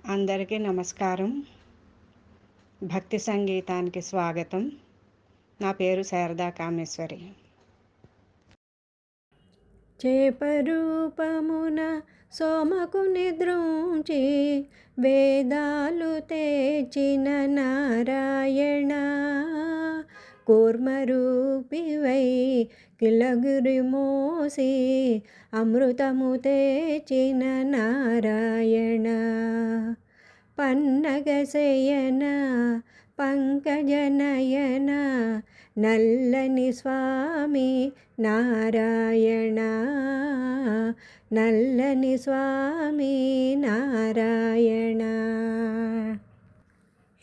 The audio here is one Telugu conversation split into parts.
అందరికీ నమస్కారం. భక్తి సంగీతానికి స్వాగతం. నా పేరు శారదా కామేశ్వరి. చేపరూపమున సోమకు నిద్రించి వేదాలు తెచిన నారాయణ, కూర్మరూపివై కిలగిరి మోసి అమృతము తెచిన నారాయణ, పన్నగశయన పంకజనయన నల్లని స్వామి నారాయణ, నల్లని స్వామి నారాయణ.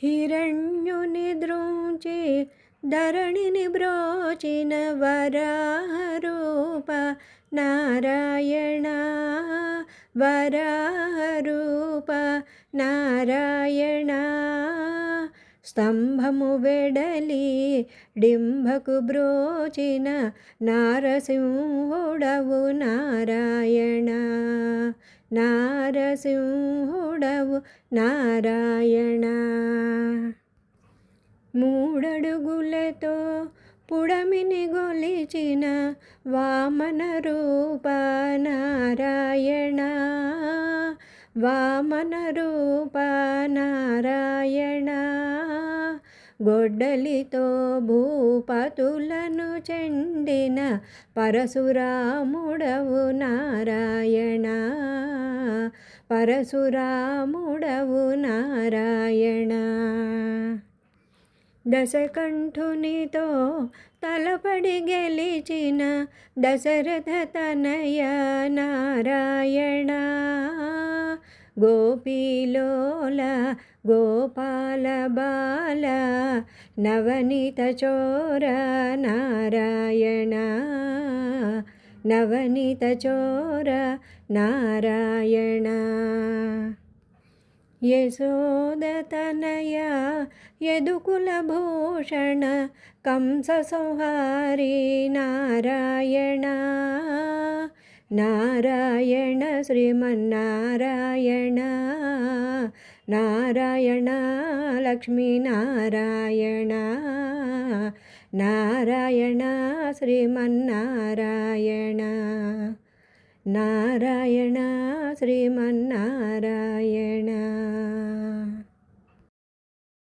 హిరణ్యుని ద్రోంచి ధరణిని బ్రోచిన వరాహరూప నారాయణ, వరాహరూప నారాయణ, స్తంభము వెడలి డింభకు బ్రోచిన నారసింహుడవు నారాయణ, నారసింహుడవు నారాయణ. మూడడుగులతో పుడమిని గొలిచిన వామన రూప నారాయణ, వామన రూప నారాయణ, గొడ్డలితో భూపతులను చెండిన పరశురాముడవు నారాయణ, పరశురాముడవు నారాయణ. దశకంఠునితో తలపడి గెలిచిన దశరథ తనయ నారాయణ, గోపీలోల గోపాల బాల నవనీత చోర నారాయణ, నవనీత చోర నారాయణ. యశోదతనయ యదుకుల భూషణ కంస సంహారి నారాయణ, నారాయణ శ్రీమన్నారాయణ, నారాయణ లక్ష్మీనారాయణ, నారాయణ శ్రీమన్నారాయణ, నారాయణ శ్రీమన్నారాయణ.